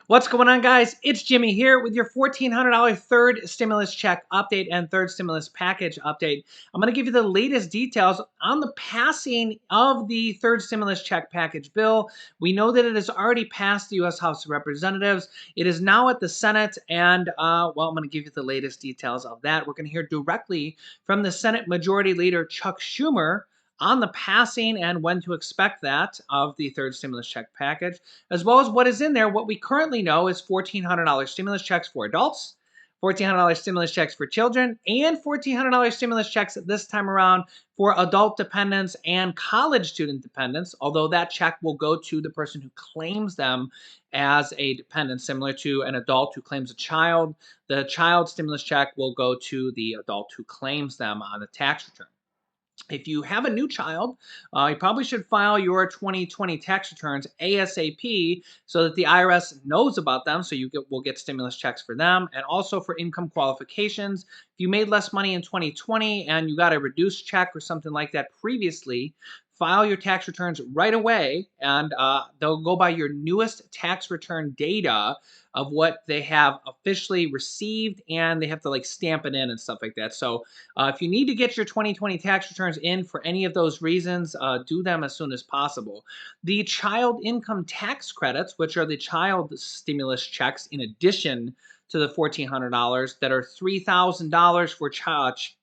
What's going on, guys? It's Jimmy here with your $1,400 third stimulus check update and third stimulus package update. I'm going to give you the latest details on the passing of the third stimulus check package bill. We know that it has already passed the U.S. House of Representatives. It is now at the Senate, and I'm going to give you the latest details of that. We're going to hear directly from the Senate Majority Leader Chuck Schumer on the passing and when to expect that of the third stimulus check package, as well as what is in there. What we currently know is $1,400 stimulus checks for adults, $1,400 stimulus checks for children, and $1,400 stimulus checks this time around for adult dependents and college student dependents, although that check will go to the person who claims them as a dependent, similar to an adult who claims a child. The child stimulus check will go to the adult who claims them on the tax return. If you have a new child, you probably should file your 2020 tax returns ASAP so that the IRS knows about them, so will get stimulus checks for them. And also for income qualifications, if you made less money in 2020 and you got a reduced check or something like that previously, file your tax returns right away, and they'll go by your newest tax return data of what they have officially received, and they have to stamp it in and stuff like that. So if you need to get your 2020 tax returns in for any of those reasons, do them as soon as possible. The child income tax credits, which are the child stimulus checks in addition to the $1,400 that are $3,000 for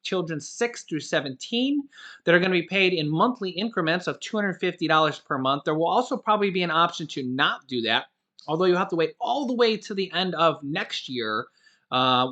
children 6 through 17, that are going to be paid in monthly increments of $250 per month. There will also probably be an option to not do that, although you have to wait all the way to the end of next year. I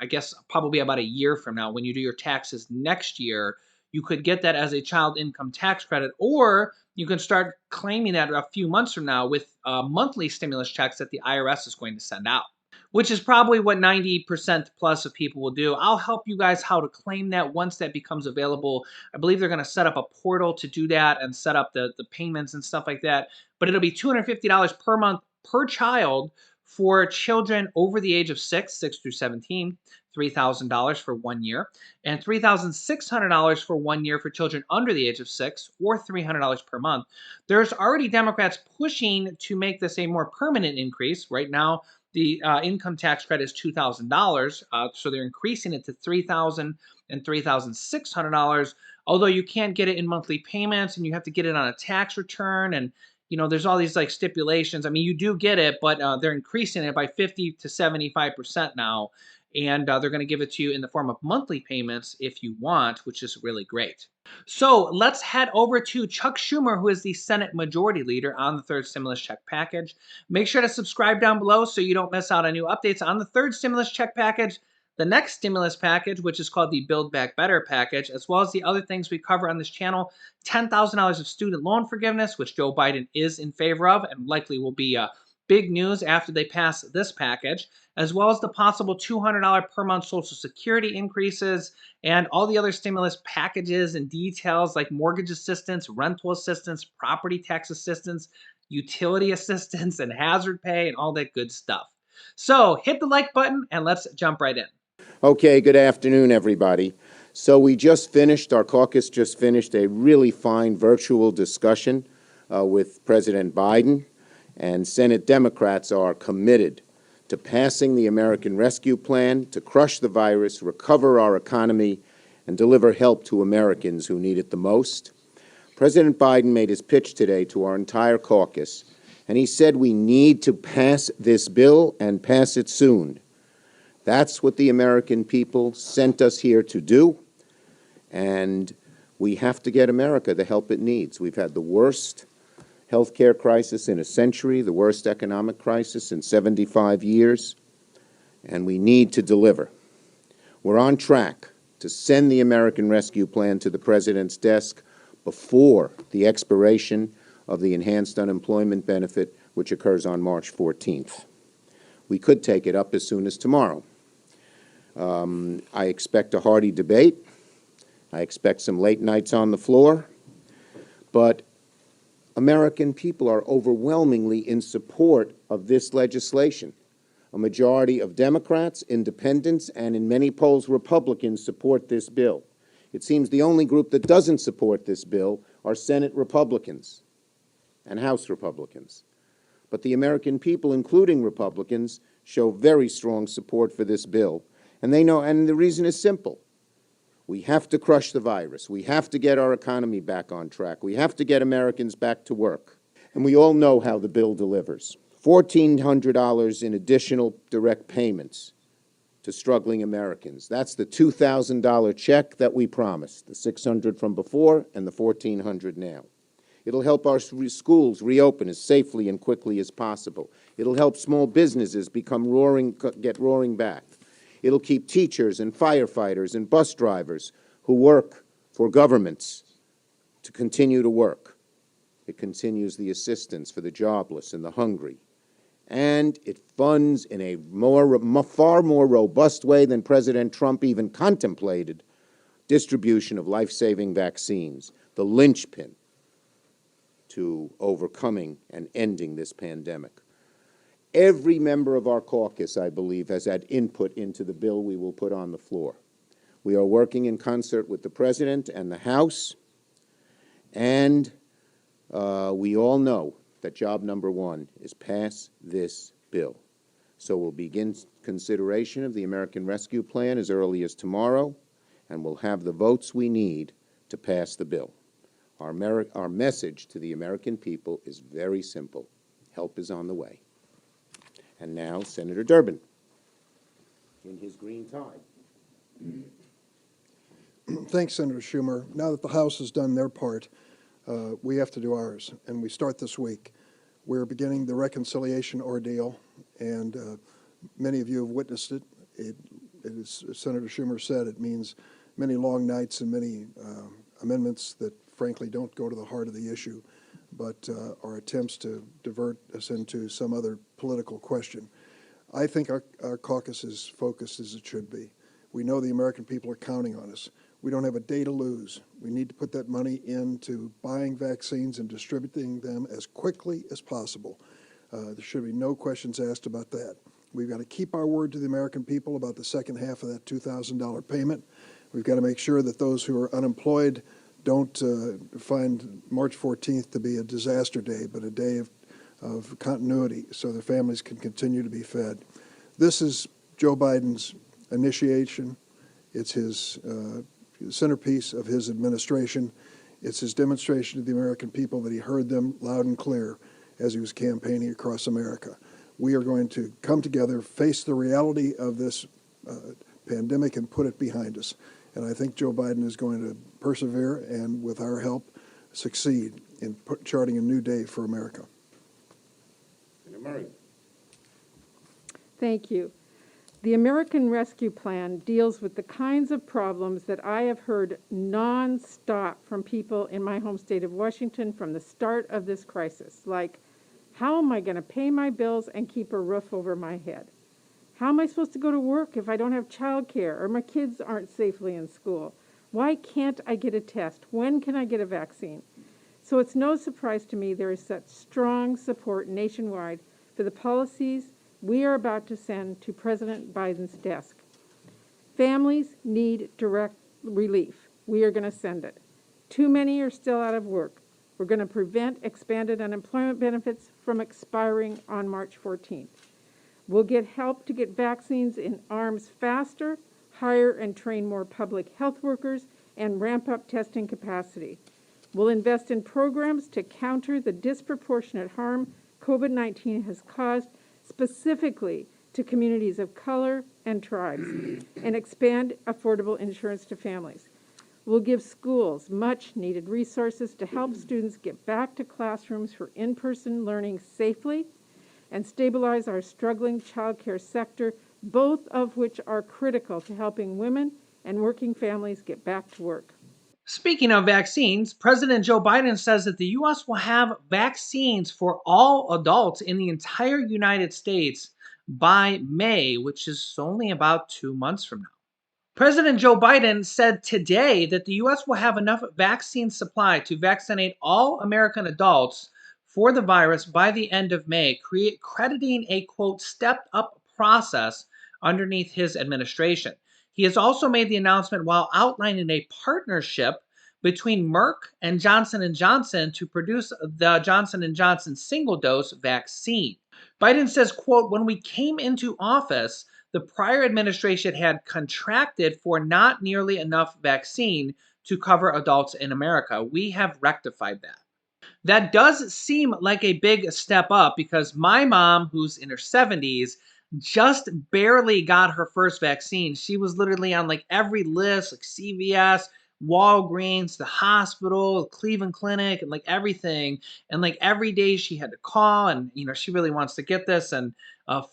guess probably about a year from now, when you do your taxes next year, you could get that as a child income tax credit, or you can start claiming that a few months from now with monthly stimulus checks that the IRS is going to send out, which is probably what 90% plus of people will do. I'll help you guys how to claim that once that becomes available. I believe they're going to set up a portal to do that and set up the payments and stuff like that. But it'll be $250 per month per child for children over the age of 6 through 17, $3,000 for 1 year, and $3,600 for 1 year for children under the age of 6, or $300 per month. There's already Democrats pushing to make this a more permanent increase. Right now, the income tax credit is $2,000, so they're increasing it to $3,000 and $3,600. Although you can't get it in monthly payments, and you have to get it on a tax return, and there's all these stipulations. I mean, you do get it, but they're increasing it by 50 to 75% now, and they're going to give it to you in the form of monthly payments if you want, which is really great. So let's head over to Chuck Schumer, who is the Senate Majority Leader on the third stimulus check package. Make sure to subscribe down below so you don't miss out on new updates on the third stimulus check package, the next stimulus package, which is called the Build Back Better package, as well as the other things we cover on this channel. $10,000 of student loan forgiveness, which Joe Biden is in favor of and likely will be big news after they pass this package, as well as the possible $200 per month Social Security increases and all the other stimulus packages and details like mortgage assistance, rental assistance, property tax assistance, utility assistance, and hazard pay, and all that good stuff. So hit the like button and let's jump right in. Okay, good afternoon, everybody. So our caucus just finished a really fine virtual discussion with President Biden, and Senate Democrats are committed to passing the American Rescue Plan to crush the virus, recover our economy, and deliver help to Americans who need it the most. President Biden made his pitch today to our entire caucus, and he said we need to pass this bill and pass it soon. That's what the American people sent us here to do, and we have to get America the help it needs. We've had the worst health care crisis in a century, the worst economic crisis in 75 years, and we need to deliver. We're on track to send the American Rescue Plan to the President's desk before the expiration of the enhanced unemployment benefit, which occurs on March 14th. We could take it up as soon as tomorrow. I expect a hearty debate. I expect some late nights on the floor. But American people are overwhelmingly in support of this legislation. A majority of Democrats, independents, and in many polls, Republicans support this bill. It seems the only group that doesn't support this bill are Senate Republicans and House Republicans. But the American people, including Republicans, show very strong support for this bill. And they know, and the reason is simple. We have to crush the virus. We have to get our economy back on track. We have to get Americans back to work. And we all know how the bill delivers. $1,400 in additional direct payments to struggling Americans. That's the $2,000 check that we promised, the $600 from before and the $1,400 now. It'll help our schools reopen as safely and quickly as possible. It'll help small businesses get roaring back. It'll keep teachers and firefighters and bus drivers who work for governments to continue to work. It continues the assistance for the jobless and the hungry. And it funds in a far more robust way than President Trump even contemplated distribution of life-saving vaccines, the linchpin to overcoming and ending this pandemic. Every member of our caucus, I believe, has had input into the bill we will put on the floor. We are working in concert with the President and the House, and we all know that job number one is pass this bill. So we'll begin consideration of the American Rescue Plan as early as tomorrow, and we'll have the votes we need to pass the bill. Our message to the American people is very simple. Help is on the way. And now, Senator Durbin, in his green tie. Thanks, Senator Schumer. Now that the House has done their part, we have to do ours, and we start this week. We're beginning the reconciliation ordeal, and many of you have witnessed it. It is, as Senator Schumer said, it means many long nights and many amendments that, frankly, don't go to the heart of the issue, but are attempts to divert us into some other political question. I think our caucus is focused as it should be. We know the American people are counting on us. We don't have a day to lose. We need to put that money into buying vaccines and distributing them as quickly as possible. There should be no questions asked about that. We've got to keep our word to the American people about the second half of that $2,000 payment. We've got to make sure that those who are unemployed don't find March 14th to be a disaster day, but a day of continuity so their families can continue to be fed. This is Joe Biden's initiation. It's his centerpiece of his administration. It's his demonstration to the American people that he heard them loud and clear as he was campaigning across America. We are going to come together, face the reality of this pandemic, and put it behind us. And I think Joe Biden is going to persevere and, with our help, succeed in charting a new day for America. Senator Murray. Thank you. The American Rescue Plan deals with the kinds of problems that I have heard nonstop from people in my home state of Washington from the start of this crisis, like, how am I going to pay my bills and keep a roof over my head? How am I supposed to go to work if I don't have childcare or my kids aren't safely in school? Why can't I get a test? When can I get a vaccine? So it's no surprise to me there is such strong support nationwide for the policies we are about to send to President Biden's desk. Families need direct relief. We are going to send it. Too many are still out of work. We're going to prevent expanded unemployment benefits from expiring on March 14th. We'll get help to get vaccines in arms faster, hire and train more public health workers, and ramp up testing capacity. We'll invest in programs to counter the disproportionate harm COVID-19 has caused, specifically to communities of color and tribes, and expand affordable insurance to families. We'll give schools much-needed resources to help students get back to classrooms for in-person learning safely and stabilize our struggling childcare sector, both of which are critical to helping women and working families get back to work. Speaking of vaccines, President Joe Biden says that the U.S. will have vaccines for all adults in the entire United States by May, which is only about 2 months from now. President Joe Biden said today that the U.S. will have enough vaccine supply to vaccinate all American adults for the virus by the end of May, crediting a, quote, stepped-up process underneath his administration. He has also made the announcement while outlining a partnership between Merck and Johnson & Johnson to produce the Johnson & Johnson single-dose vaccine. Biden says, quote, when we came into office, the prior administration had contracted for not nearly enough vaccine to cover adults in America. We have rectified that. That does seem like a big step up because my mom, who's in her 70s, just barely got her first vaccine. She was literally on like every list, like CVS, Walgreens, the hospital, Cleveland Clinic, and like everything. And like every day she had to call, and she really wants to get this. And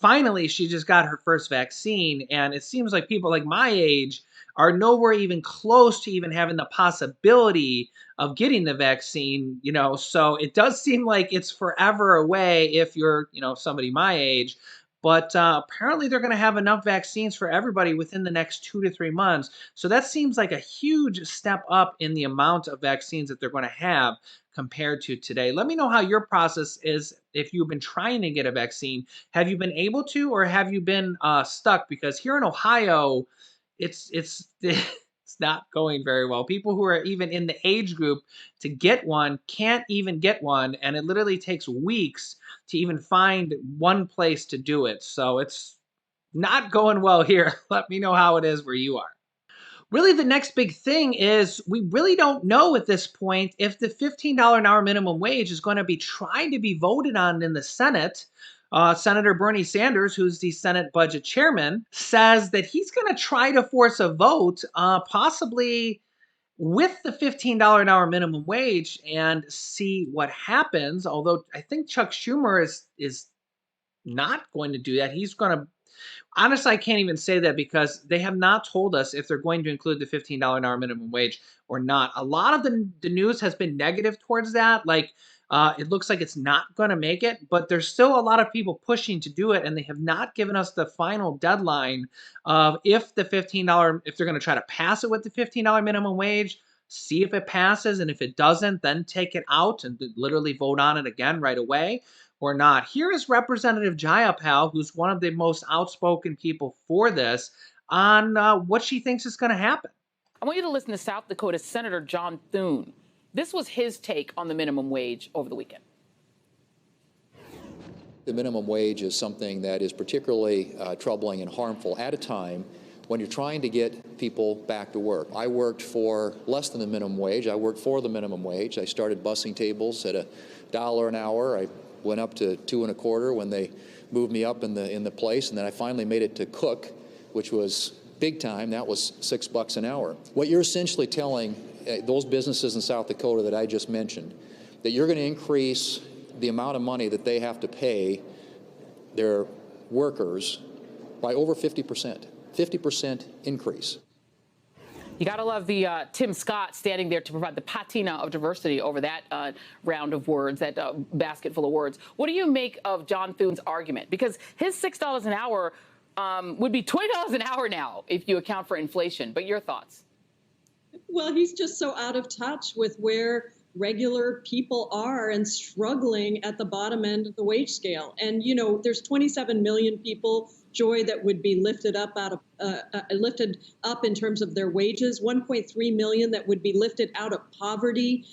finally, she just got her first vaccine. And it seems like people like my age are nowhere even close to even having the possibility of getting the vaccine, so it does seem like it's forever away if you're, somebody my age. But apparently they're going to have enough vaccines for everybody within the next 2 to 3 months. So that seems like a huge step up in the amount of vaccines that they're going to have compared to today. Let me know how your process is if you've been trying to get a vaccine. Have you been able to, or have you been stuck? Because here in Ohio, it's it's not going very well. People who are even in the age group to get one can't even get one, and it literally takes weeks to even find one place to do it. So it's not going well here. Let me know how it is where you are. Really, the next big thing is we really don't know at this point if the $15 an hour minimum wage is going to be trying to be voted on in the Senate. Senator Bernie Sanders, who's the Senate budget chairman, says that he's going to try to force a vote, possibly with the $15 an hour minimum wage, and see what happens. Although I think Chuck Schumer is not going to do that. He's going to, honestly, I can't even say that because they have not told us if they're going to include the $15 an hour minimum wage or not. A lot of the news has been negative towards that. Like, it looks like it's not going to make it, but there's still a lot of people pushing to do it, and they have not given us the final deadline of if they're going to try to pass it with the $15 minimum wage, see if it passes, and if it doesn't, then take it out and literally vote on it again right away or not. Here is Representative Jayapal, who's one of the most outspoken people for this, on what she thinks is going to happen. I want you to listen to South Dakota Senator John Thune. This was his take on the minimum wage over the weekend. The minimum wage is something that is particularly troubling and harmful at a time when you're trying to get people back to work. I worked for less than the minimum wage. I worked for the minimum wage. I started bussing tables at $1 an hour. I went up to $2.25 when they moved me up in the place, and then I finally made it to cook, which was big time. That was $6 an hour. What you're essentially telling those businesses in South Dakota that I just mentioned, that you're going to increase the amount of money that they have to pay their workers by over 50% increase. You got to love the Tim Scott standing there to provide the patina of diversity over that round of words, that basket full of words. What do you make of John Thune's argument? Because his $6 an hour would be $20 an hour now if you account for inflation. But your thoughts? Well, he's just so out of touch with where regular people are and struggling at the bottom end of the wage scale. And, there's 27 million people, Joy, that would be lifted up in terms of their wages, 1.3 million that would be lifted out of poverty.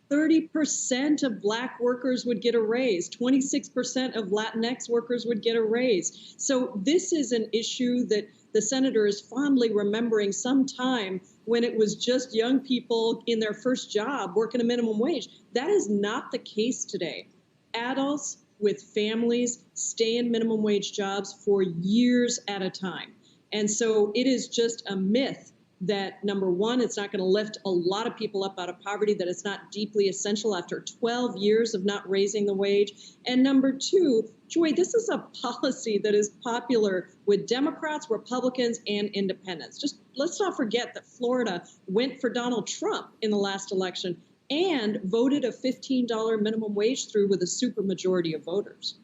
30% of Black workers would get a raise. 26% of Latinx workers would get a raise. So this is an issue that the senator is fondly remembering some time when it was just young people in their first job working a minimum wage. That is not the case today. Adults with families stay in minimum wage jobs for years at a time. And so it is just a myth that, number one, it's not going to lift a lot of people up out of poverty, that it's not deeply essential after 12 years of not raising the wage. And number two, Joy, this is a policy that is popular with Democrats, Republicans, and independents. Just let's not forget that Florida went for Donald Trump in the last election and voted a $15 minimum wage through with a supermajority of voters.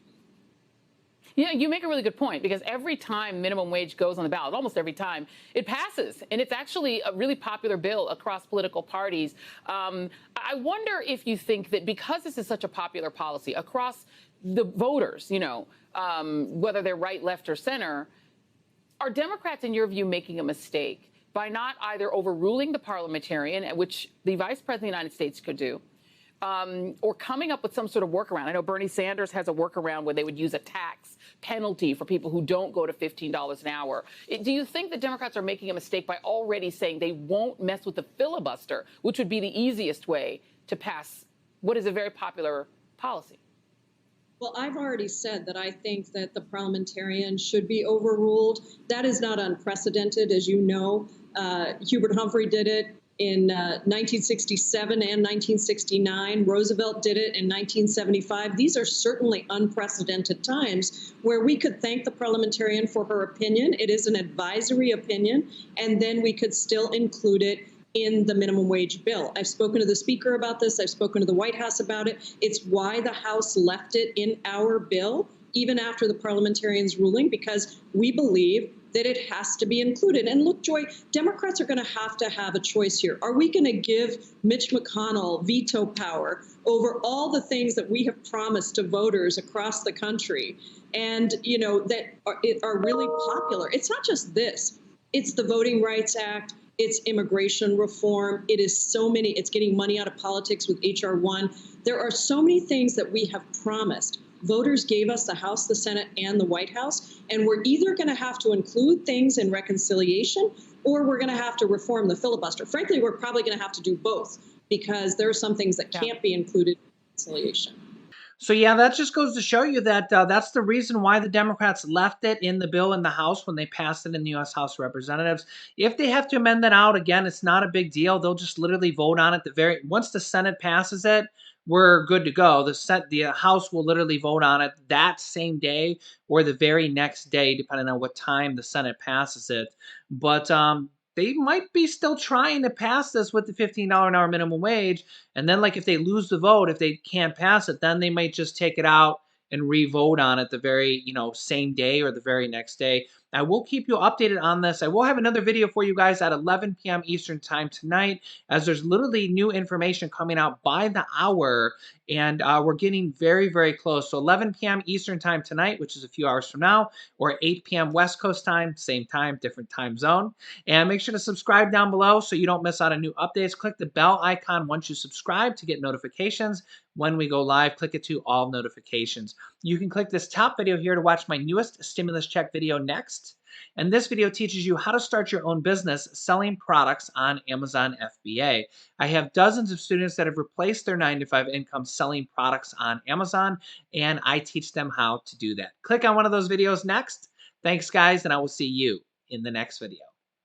Yeah, you make a really good point, because every time minimum wage goes on the ballot, almost every time, it passes. And it's actually a really popular bill across political parties. I wonder if you think that because this is such a popular policy across the voters, whether they're right, left, or center, are Democrats, in your view, making a mistake by not either overruling the parliamentarian, which the Vice President of the United States could do, or coming up with some sort of workaround. I know Bernie Sanders has a workaround where they would use a tax penalty for people who don't go to $15 an hour. Do you think the Democrats are making a mistake by already saying they won't mess with the filibuster, which would be the easiest way to pass what is a very popular policy? Well, I've already said that I think that the parliamentarian should be overruled. That is not unprecedented, as you know. Hubert Humphrey did it in 1967 and 1969. Roosevelt did it in 1975. These are certainly unprecedented times where we could thank the parliamentarian for her opinion. It is an advisory opinion, and then we could still include it in the minimum wage bill. I've spoken to the Speaker about this. I've spoken to the White House about it. It's why the House left it in our bill, even after the parliamentarian's ruling, because we believe that it has to be included. And look, Joy, Democrats are going to have a choice here. Are we going to give Mitch McConnell veto power over all the things that we have promised to voters across the country and, you know, that are really popular? It's not just this. It's the Voting Rights Act. It's immigration reform. It is so many. It's getting money out of politics with H.R. 1. There are so many things that we have promised. Voters gave us the House, the Senate, and the White House, and we're either going to have to include things in reconciliation or we're going to have to reform the filibuster. Frankly, we're probably going to have to do both because there are some things that can't be included in reconciliation. So yeah, that just goes to show you that that's the reason why the Democrats left it in the bill in the House when they passed it in the U.S. House of Representatives. If they have to amend that out again, it's not a big deal. They'll just literally vote on it. Once the Senate passes it, we're good to go. The House will literally vote on it that same day or the very next day, depending on what time the Senate passes it. But they might be still trying to pass this with the $15 an hour minimum wage. And then, like, if they lose the vote, if they can't pass it, then they might just take it out and re-vote on it the very, same day or the very next day. I will keep you updated on this. I will have another video for you guys at 11 p.m. Eastern time tonight, as there's literally new information coming out by the hour, and we're getting very, very close. So 11 p.m. Eastern time tonight, which is a few hours from now, or 8 p.m. West Coast time, same time, different time zone. And make sure to subscribe down below so you don't miss out on new updates. Click the bell icon once you subscribe to get notifications when we go live. Click it to all notifications. You can click this top video here to watch my newest stimulus check video next. And this video teaches you how to start your own business selling products on Amazon FBA. I have dozens of students that have replaced their 9-to-5 income selling products on Amazon, and I teach them how to do that. Click on one of those videos next. Thanks, guys, and I will see you in the next video.